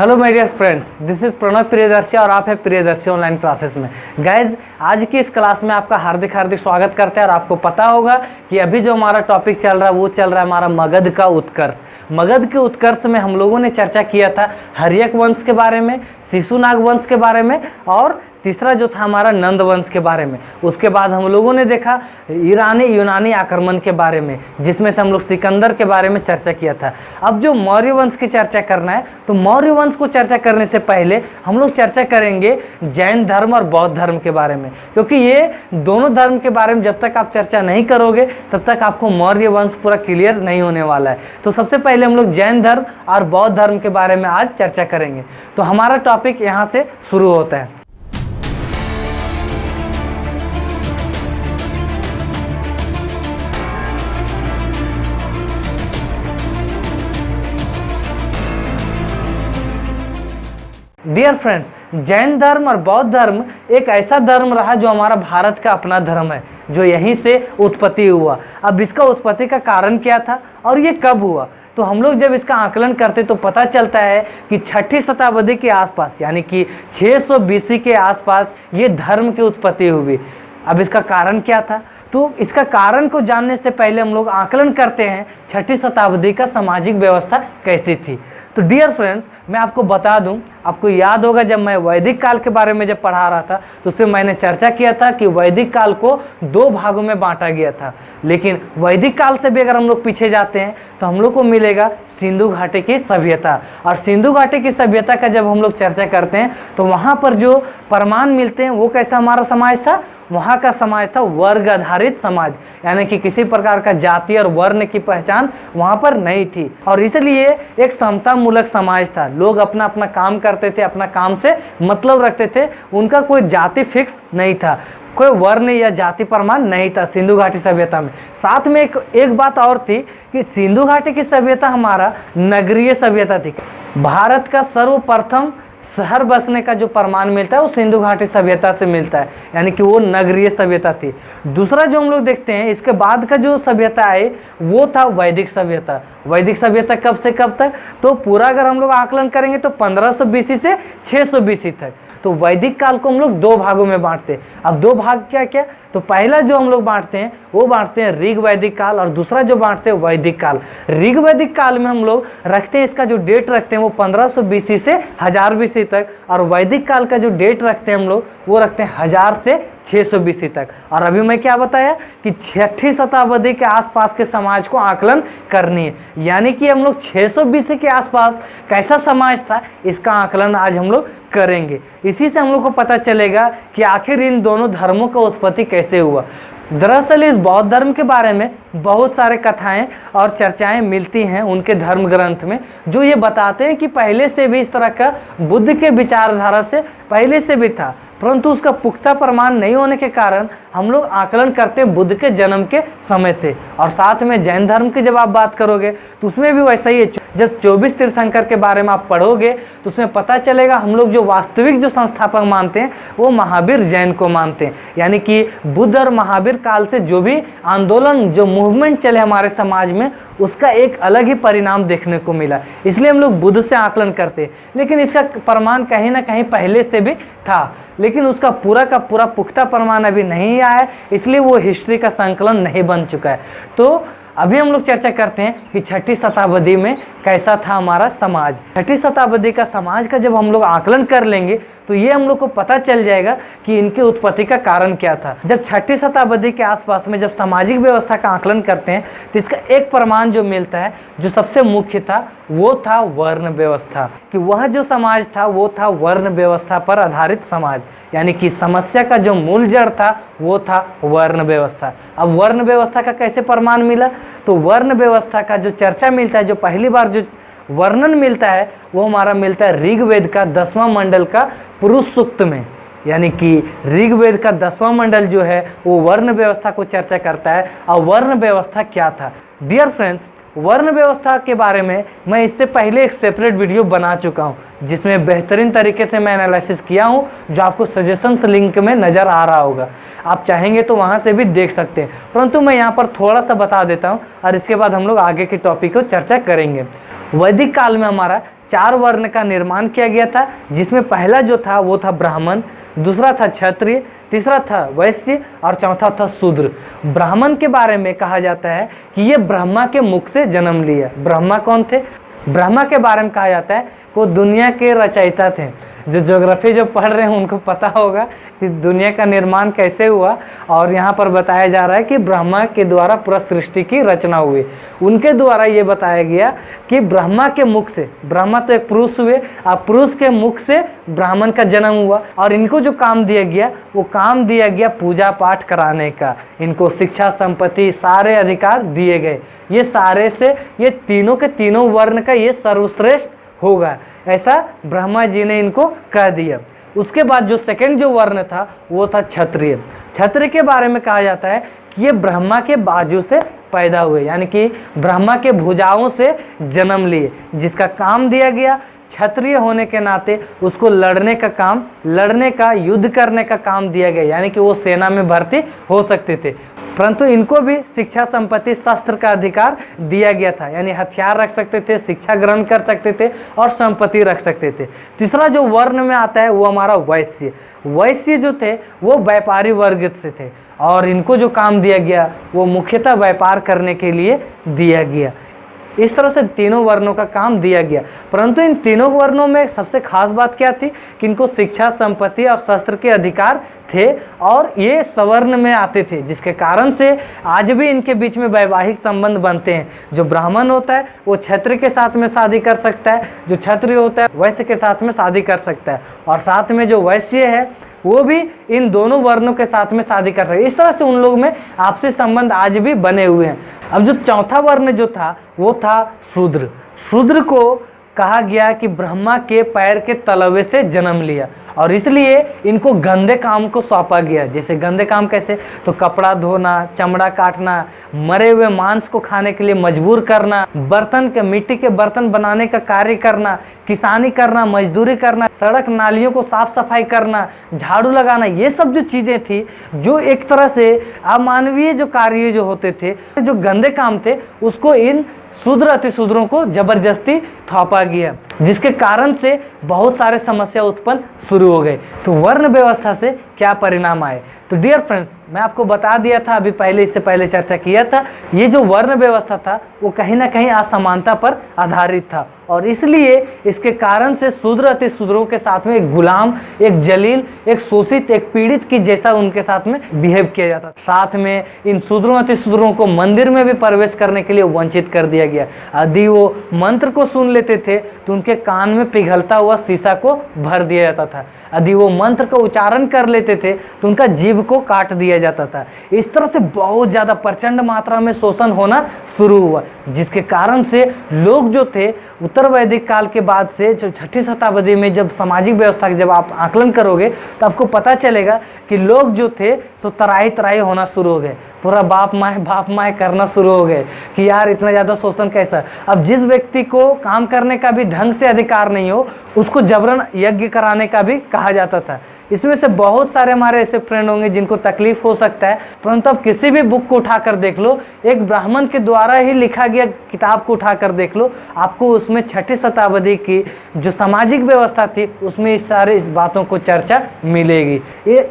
Hello my dear friends, this is Pranav Priyadarshi और आप है प्रियदर्शी ऑनलाइन क्लासेस में। गाइज, आज की इस क्लास में आपका हार्दिक हार्दिक स्वागत करते हैं। और आपको पता होगा कि अभी जो हमारा टॉपिक चल रहा है वो चल रहा है हमारा मगध का उत्कर्ष। मगध के उत्कर्ष में हम लोगों ने चर्चा किया था हर्यक वंश के बारे में, शिशुनाग वंश के बारे में और तीसरा जो था हमारा नंद वंश के बारे में। उसके बाद हम लोगों ने देखा ईरानी यूनानी आक्रमण के बारे में, जिसमें से हम लोग सिकंदर के बारे में चर्चा किया था। अब जो मौर्य वंश की चर्चा करना है, तो मौर्य वंश को चर्चा करने से पहले हम लोग चर्चा करेंगे जैन धर्म और बौद्ध धर्म के बारे में, क्योंकि ये दोनों धर्म के बारे में जब तक आप चर्चा नहीं करोगे तब तक आपको मौर्य वंश पूरा क्लियर नहीं होने वाला है। तो सबसे पहले हम लोग जैन धर्म और बौद्ध धर्म के बारे में आज चर्चा करेंगे। तो हमारा टॉपिक यहाँ से शुरू होता है। डियर फ्रेंड्स, जैन धर्म और बौद्ध धर्म एक ऐसा धर्म रहा जो हमारा भारत का अपना धर्म है, जो यहीं से उत्पत्ति हुआ। अब इसका उत्पत्ति का कारण क्या था और ये कब हुआ, तो हम लोग जब इसका आकलन करते तो पता चलता है कि 6ठी शताब्दी के आसपास, यानी कि 600 BC के आसपास ये धर्म की उत्पत्ति हुई। अब इसका कारण क्या था, तो इसका कारण को जानने से पहले हम लोग आकलन करते हैं 6ठी शताब्दी का सामाजिक व्यवस्था कैसी थी। तो डियर फ्रेंड्स, मैं आपको बता दूं, आपको याद होगा जब मैं वैदिक काल के बारे में जब पढ़ा रहा था तो उसमें मैंने चर्चा किया था कि वैदिक काल को 2 भागों में बांटा गया था। लेकिन वैदिक काल से भी अगर हम लोग पीछे जाते हैं तो हम लोग को मिलेगा सिंधु घाटी की सभ्यता। और सिंधु घाटी की सभ्यता का जब हम लोग चर्चा करते हैं तो वहाँ पर जो प्रमाण मिलते हैं वो कैसा हमारा समाज था, वहाँ का समाज था वर्ग आधारित समाज, यानी कि किसी प्रकार का जाति और वर्ण की पहचान वहाँ पर नहीं थी। और इसलिए एक समता मूलक समाज था। लोग अपना अपना काम करते थे, अपना काम से मतलब रखते थे, उनका कोई जाति फिक्स नहीं था, कोई वर्ण या जाति प्रमाण नहीं था सिंधु घाटी सभ्यता में। साथ में एक बात और थी कि सिंधु घाटी की सभ्यता हमारा नगरीय सभ्यता थी। भारत का सर्वप्रथम शहर बसने का जो प्रमाण मिलता है वो सिंधु घाटी सभ्यता से मिलता है, यानी कि वो नगरीय सभ्यता थी। दूसरा जो हम लोग देखते हैं इसके बाद का जो सभ्यता है वो था वैदिक सभ्यता। वैदिक सभ्यता कब से कब तक, तो पूरा अगर हम लोग आकलन करेंगे तो 1500 BC से 600 BC तक। तो वैदिक काल को हम लोग 2 भागों में बांटते हैं। अब 2 भाग क्या क्या, तो पहला जो हम लोग बांटते हैं वो बांटते हैं ऋग वैदिक काल और दूसरा जो बांटते हैं वैदिक काल। ऋग वैदिक काल में हम लोग रखते हैं, इसका जो डेट रखते हैं वो 1500 BC से 1000 BC तक, और वैदिक काल का जो डेट रखते हैं हम लोग वो रखते हैं 1000 से 600 BC तक। और अभी मैं क्या बताया कि 6ठी शताब्दी के आसपास के समाज को आकलन करनी है, यानी कि हम लोग 600 BC के आसपास कैसा समाज था इसका आकलन आज हम लोग करेंगे। इसी से हम लोग को पता चलेगा कि आखिर इन दोनों धर्मों का उत्पत्ति कैसे हुआ। दरअसल इस बौद्ध धर्म के बारे में बहुत सारे कथाएं और चर्चाएं मिलती हैं उनके धर्म ग्रंथ में, जो ये बताते हैं कि पहले से भी इस तरह का बुद्ध के विचारधारा से पहले से भी था, परंतु उसका पुख्ता प्रमाण नहीं होने के कारण हम लोग आकलन करते हैं बुद्ध के जन्म के समय से। और साथ में जैन धर्म की जब आप बात करोगे तो उसमें भी वैसा ही है। जब 24 तीर्थंकर के बारे में आप पढ़ोगे तो उसमें पता चलेगा हम लोग जो वास्तविक जो संस्थापक मानते हैं वो महावीर जैन को मानते हैं, यानी कि बुद्ध और महावीर काल से जो भी आंदोलन, जो मूवमेंट चले हमारे समाज में, उसका एक अलग ही परिणाम देखने को मिला। इसलिए हम लोग बुद्ध से आकलन करते हैं। लेकिन इसका प्रमाण कहीं ना कहीं पहले से भी था, लेकिन उसका पूरा का पूरा पुख्ता प्रमाण अभी नहीं आया है, इसलिए वो हिस्ट्री का संकलन नहीं बन चुका है। तो अभी हम लोग चर्चा करते हैं कि 6ठी शताब्दी में कैसा था हमारा समाज। 6ठी शताब्दी का समाज का जब हम लोग आकलन कर लेंगे तो ये हम लोग को पता चल जाएगा कि इनके उत्पत्ति का कारण क्या था। जब 6ठी शताब्दी के आसपास में जब सामाजिक व्यवस्था का आकलन करते हैं तो इसका एक प्रमाण जो मिलता है, जो सबसे मुख्य था, वो था वर्ण व्यवस्था। कि वह जो समाज था वो था वर्ण व्यवस्था पर आधारित समाज, यानी कि समस्या का जो मूल जड़ था वो था वर्ण व्यवस्था। अब वर्ण व्यवस्था का कैसे प्रमाण मिला, तो वर्ण व्यवस्था का जो चर्चा मिलता है, जो पहली बार जो वर्णन मिलता है वो हमारा मिलता है ऋग्वेद का 10वां मंडल का पुरुष सूक्त में। यानी कि ऋग्वेद का 10वां मंडल जो है वो वर्ण व्यवस्था को चर्चा करता है। और वर्ण व्यवस्था क्या था, डियर फ्रेंड्स, वर्ण व्यवस्था के बारे में मैं इससे पहले एक सेपरेट वीडियो बना चुका हूं, जिसमें बेहतरीन तरीके से मैं एनालिसिस किया हूं, जो आपको सजेशंस लिंक में नज़र आ रहा होगा। आप चाहेंगे तो वहां से भी देख सकते हैं, परंतु मैं यहां पर थोड़ा सा बता देता हूं और इसके बाद हम लोग आगे के टॉपिक को चर्चा करेंगे। वैदिक काल में हमारा 4 वर्ण का निर्माण किया गया था, जिसमें पहला जो था वो था ब्राह्मण, दूसरा था क्षत्रिय, तीसरा था वैश्य और चौथा था शूद्र। ब्राह्मण के बारे में कहा जाता है कि ये ब्रह्मा के मुख से जन्म लिया। ब्रह्मा कौन थे? ब्रह्मा के बारे में कहा जाता है वो दुनिया के रचयिता थे। जो ज्योग्राफी जो पढ़ रहे हैं उनको पता होगा कि दुनिया का निर्माण कैसे हुआ, और यहाँ पर बताया जा रहा है कि ब्रह्मा के द्वारा पूरा सृष्टि की रचना हुई। उनके द्वारा ये बताया गया कि ब्रह्मा के मुख से, ब्रह्मा तो एक पुरुष हुए, अब पुरुष के मुख से ब्राह्मण का जन्म हुआ, और इनको जो काम दिया गया वो काम दिया गया पूजा पाठ कराने का। इनको शिक्षा, संपत्ति, सारे अधिकार दिए गए। ये सारे से ये तीनों के तीनों वर्ण का ये सर्वश्रेष्ठ होगा, ऐसा ब्रह्मा जी ने इनको कह दिया। उसके बाद जो सेकंड जो वर्ण था वो था क्षत्रिय। क्षत्रिय के बारे में कहा जाता है कि ये ब्रह्मा के बाजू से पैदा हुए, यानी कि ब्रह्मा के भुजाओं से जन्म लिए, जिसका काम दिया गया क्षत्रिय होने के नाते उसको लड़ने का काम, लड़ने का, युद्ध करने का काम दिया गया, यानी कि वो सेना में भर्ती हो सकते थे। परंतु इनको भी शिक्षा, संपत्ति, शस्त्र का अधिकार दिया गया था, यानी हथियार रख सकते थे, शिक्षा ग्रहण कर सकते थे और संपत्ति रख सकते थे। तीसरा जो वर्ण में आता है वो हमारा वैश्य। वैश्य जो थे वो व्यापारी वर्ग से थे, और इनको जो काम दिया गया वो मुख्यतः व्यापार करने के लिए दिया गया। इस तरह से तीनों वर्णों का काम दिया गया। परंतु इन तीनों वर्णों में सबसे खास बात क्या थी कि इनको शिक्षा, संपत्ति और शस्त्र के अधिकार थे, और ये सवर्ण में आते थे, जिसके कारण से आज भी इनके बीच में वैवाहिक संबंध बनते हैं। जो ब्राह्मण होता है वो क्षत्रिय के साथ में शादी कर सकता है, जो क्षत्रिय होता है वैश्य के साथ में शादी कर सकता है, और साथ में जो वैश्य है वो भी इन दोनों वर्णों के साथ में शादी कर सकते। इस तरह से उन लोग में आपसी संबंध आज भी बने हुए हैं। अब जो चौथा वर्ण जो था वो था शूद्र। शूद्र को कहा गया कि ब्रह्मा के पैर के तलवे से जन्म लिया, और इसलिए इनको गंदे काम को सौंपा गया। जैसे गंदे काम कैसे? तो कपड़ा धोना, चमड़ा काटना, मरे हुए मांस को खाने के लिए मजबूर करना, बर्तन के, मिट्टी के बर्तन बनाने का कार्य करना, किसानी करना, मजदूरी करना, सड़क नालियों को साफ सफाई करना, झाड़ू लगाना, ये सब जो चीज़ें थी, जो एक तरह से अमानवीय जो कार्य जो होते थे, जो गंदे काम थे, उसको इन शूद्र अतिशूद्रों को जबरदस्ती थोपा गया, जिसके कारण से बहुत सारे समस्या उत्पन्न शुरू हो गए। तो वर्ण व्यवस्था से क्या परिणाम आए? तो डियर फ्रेंड्स, मैं आपको बता दिया था अभी पहले, इससे पहले चर्चा किया था, ये जो वर्ण व्यवस्था था वो कहीं ना कहीं असमानता पर आधारित था, और इसलिए इसके कारण से शूद्र अतिशूद्रों के साथ में एक गुलाम, एक जलील, एक शोषित, एक पीड़ित की जैसा उनके साथ में बिहेव किया जाता। साथ में इन शूद्रों अतिशूद्रों को मंदिर में भी प्रवेश करने के लिए वंचित कर दिया गया। यदि वो मंत्र को सुन लेते थे तो उनके कान में पिघलता हुआ शीशा को भर दिया जाता था। यदि वो मंत्र का उच्चारण कर लेते थे तो उनका जीभ को काट दिया जाता था। इस तरह से बहुत ज़्यादा प्रचंड मात्रा में शोषण होना शुरू हुआ, जिसके कारण से लोग जो थे उत्तर वैदिक काल के बाद से जो 6ठी शताब्दी में जब सामाजिक व्यवस्था की जब आप आकलन करोगे तो आपको पता चलेगा कि लोग जो थे सो तराई तराई होना शुरू हो गए, पूरा बाप माए करना शुरू हो गए कि यार इतना ज़्यादा शोषण कैसा। अब जिस व्यक्ति को काम करने का भी ढंग से अधिकार नहीं हो उसको जबरन यज्ञ कराने का भी कहा जाता था। इसमें से बहुत सारे हमारे ऐसे फ्रेंड होंगे जिनको तकलीफ हो सकता है, परंतु आप किसी भी बुक को उठाकर देख लो, एक ब्राह्मण के द्वारा ही लिखा गया किताब को उठाकर देख लो, आपको उसमें 6ठी शताब्दी की जो सामाजिक व्यवस्था थी उसमें इस सारी बातों को चर्चा मिलेगी।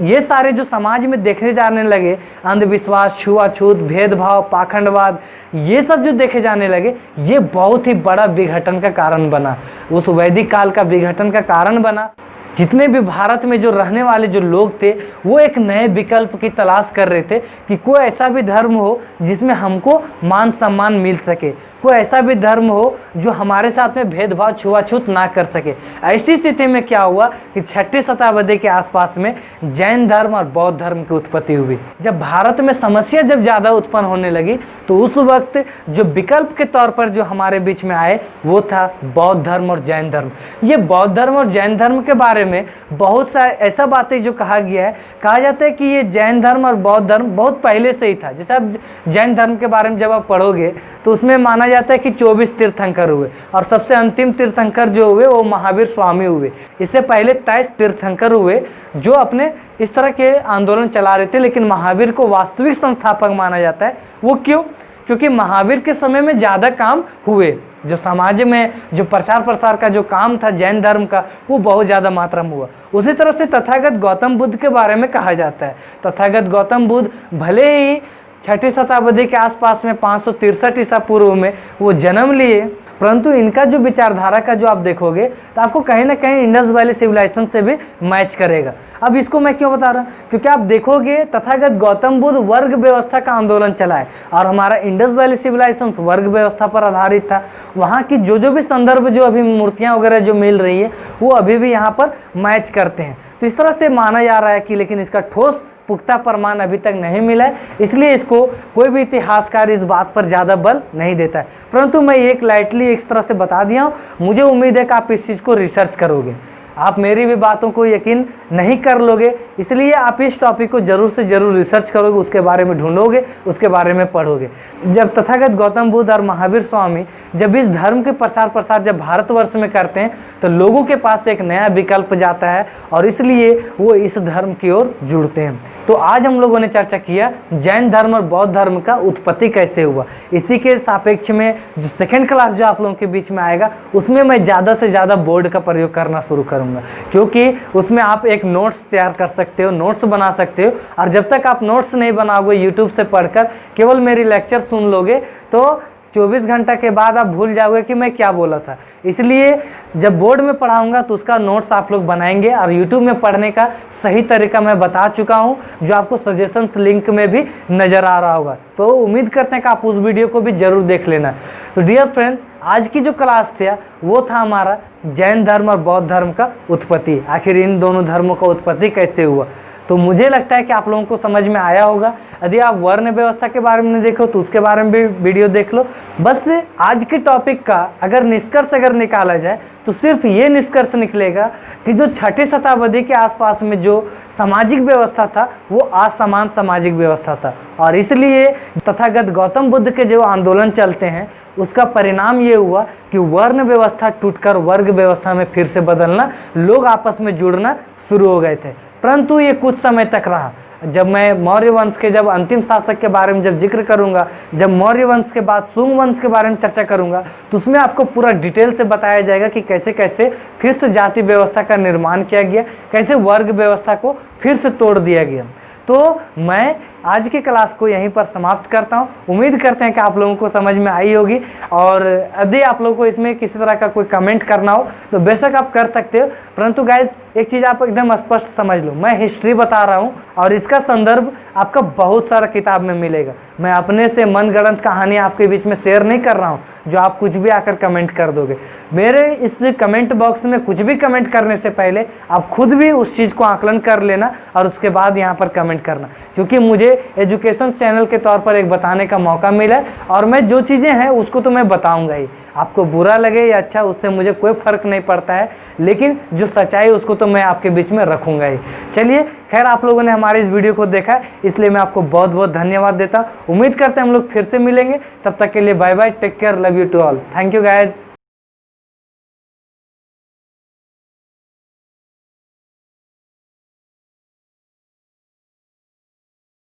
ये सारे जो समाज में देखने जाने लगे, अंधविश्वास, छुआछूत, भेदभाव, पाखंडवाद, ये सब जो देखे जाने लगे, ये बहुत ही बड़ा विघटन का कारण बना, उस वैदिक काल का विघटन का कारण बना। जितने भी भारत में जो रहने वाले जो लोग थे वो एक नए विकल्प की तलाश कर रहे थे कि कोई ऐसा भी धर्म हो जिसमें हमको मान सम्मान मिल सके, कोई ऐसा भी धर्म हो जो हमारे साथ में भेदभाव, छुआछूत ना कर सके। ऐसी स्थिति में क्या हुआ कि 6ठी शताब्दी के आसपास में जैन धर्म और बौद्ध धर्म की उत्पत्ति हुई। जब भारत में समस्या जब ज़्यादा उत्पन्न होने लगी तो उस वक्त जो विकल्प के तौर पर जो हमारे बीच में आए वो था बौद्ध धर्म और जैन धर्म। ये बौद्ध धर्म और जैन धर्म के बारे में बहुत सारे ऐसा बातें जो कहा गया है, कहा जाता है कि ये जैन धर्म और बौद्ध धर्म बहुत पहले से ही था। जैसे आप जैन धर्म के बारे में जब आप पढ़ोगे तो उसमें माना जाता है कि 24 तीर्थंकर हुए, और सबसे अंतिम तीर्थंकर जो हुए वो महावीर स्वामी हुए। इससे पहले 23 तीर्थंकर हुए जो अपने इस तरह के आंदोलन चला रहे थे, लेकिन महावीर को वास्तविक संस्थापक माना जाता है। वो क्यों? क्योंकि महावीर के समय में ज़्यादा काम हुए, जो समाज में जो प्रचार प्रसार का जो काम था जैन धर्म का, वो बहुत ज़्यादा मात्रा में हुआ। उसी तरह से तथागत गौतम बुद्ध के बारे में कहा जाता है। तथागत गौतम बुद्ध भले ही 6ठी शताब्दी के आसपास में 563 ईसा पूर्व में वो जन्म लिए, परंतु इनका जो विचारधारा का जो आप देखोगे तो आपको कहीं ना कहीं इंडस वैली सिविलाइजेशन से भी मैच करेगा। अब इसको मैं क्यों बता रहा हूँ, क्योंकि आप देखोगे तथागत गौतम बुद्ध वर्ग व्यवस्था का आंदोलन चलाए और हमारा इंडस वैली सिविलाइजेशन वर्ग व्यवस्था पर आधारित था। वहाँ की जो भी संदर्भ जो अभी मूर्तियाँ वगैरह जो मिल रही है वो अभी भी यहाँ पर मैच करते हैं। तो इस तरह से माना जा रहा है कि, लेकिन इसका ठोस पुख्ता प्रमाण अभी तक नहीं मिला है, इसलिए इसको कोई भी इतिहासकार इस बात पर ज़्यादा बल नहीं देता है। परंतु मैं एक लाइटली एक तरह से बता दिया हूँ, मुझे उम्मीद है कि आप इस चीज़ को रिसर्च करोगे, आप मेरी भी बातों को यकीन नहीं कर लोगे, इसलिए आप इस टॉपिक को जरूर से जरूर रिसर्च करोगे, उसके बारे में ढूंढोगे, उसके बारे में पढ़ोगे। जब तथागत गौतम बुद्ध और महावीर स्वामी जब इस धर्म के प्रचार प्रसार जब भारतवर्ष में करते हैं तो लोगों के पास एक नया विकल्प जाता है और इसलिए वो इस धर्म की ओर जुड़ते हैं। तो आज हम लोगों ने चर्चा किया जैन धर्म और बौद्ध धर्म का उत्पत्ति कैसे हुआ। इसी के सापेक्ष में जो सेकेंड क्लास जो आप लोगों के बीच में आएगा उसमें मैं ज़्यादा से ज़्यादा बोर्ड का प्रयोग करना शुरू करूँगा, क्योंकि उसमें आप एक नोट्स तैयार कर सकते हो, नोट्स बना सकते हो। और जब तक आप नोट्स नहीं बनाओगे यूट्यूब से पढ़कर, केवल मेरी लेक्चर सुन लोगे तो 24 घंटा के बाद आप भूल जाओगे कि मैं क्या बोला था। इसलिए जब बोर्ड में पढ़ाऊंगा तो उसका नोट्स आप लोग बनाएंगे और यूट्यूब में पढ़ने का सही तरीका मैं बता चुका हूं, जो आपको सजेशंस लिंक में भी नज़र आ रहा होगा। तो उम्मीद करते हैं कि आप उस वीडियो को भी जरूर देख लेना। तो डियर फ्रेंड्स, आज की जो क्लास था वो था हमारा जैन धर्म और बौद्ध धर्म का उत्पत्ति, आखिर इन दोनों धर्मों का उत्पत्ति कैसे हुआ। तो मुझे लगता है कि आप लोगों को समझ में आया होगा। यदि आप वर्ण व्यवस्था के बारे में देखो तो उसके बारे में भी वीडियो देख लो। बस आज के टॉपिक का अगर निष्कर्ष अगर निकाला जाए तो सिर्फ ये निष्कर्ष निकलेगा कि जो 6ठी शताब्दी के आसपास में जो सामाजिक व्यवस्था था वो असमान सामाजिक व्यवस्था था, और इसलिए तथागत गौतम बुद्ध के जो आंदोलन चलते हैं उसका परिणाम ये हुआ कि वर्ण व्यवस्था टूटकर वर्ग व्यवस्था में फिर से बदलना, लोग आपस में जुड़ना शुरू हो गए थे। परंतु ये कुछ समय तक रहा। जब मैं मौर्य वंश के जब अंतिम शासक के बारे में जब जिक्र करूंगा, जब मौर्य वंश के बाद शुंग वंश के बारे में चर्चा करूंगा, तो उसमें आपको पूरा डिटेल से बताया जाएगा कि कैसे कैसे फिर से जाति व्यवस्था का निर्माण किया गया, कैसे वर्ग व्यवस्था को फिर से तोड़ दिया गया। तो मैं आज की क्लास को यहीं पर समाप्त करता हूं। उम्मीद करते हैं कि आप लोगों को समझ में आई होगी, और यदि आप लोगों को इसमें किसी तरह का कोई कमेंट करना हो तो बेशक आप कर सकते हो। परंतु गाइज एक चीज़ आप एकदम स्पष्ट समझ लो, मैं हिस्ट्री बता रहा हूं और इसका संदर्भ आपका बहुत सारा किताब में मिलेगा। मैं अपने से मनगढ़ंत कहानी आपके बीच में शेयर नहीं कर रहा हूं जो आप कुछ भी आकर कमेंट कर दोगे। मेरे इस कमेंट बॉक्स में कुछ भी कमेंट करने से पहले आप खुद भी उस चीज़ को आकलन कर लेना और उसके बाद यहाँ पर कमेंट करना, क्योंकि मुझे एजुकेशन चैनल के तौर पर एक बताने का मौका मिला है और मैं जो चीज़ें हैं उसको तो मैं बताऊंगा ही। आपको बुरा लगे या अच्छा, उससे मुझे कोई फर्क नहीं पड़ता है, लेकिन जो सच्चाई उसको तो मैं आपके बीच में रखूंगा ही। चलिए, खैर आप लोगों ने हमारे इस वीडियो को देखा, इसलिए मैं आपको बहुत बहुत धन्यवाद देता हूँ। उम्मीद करते हैं हम लोग फिर से मिलेंगे, तब तक के लिए bye bye, take care, love you to all, thank you guys.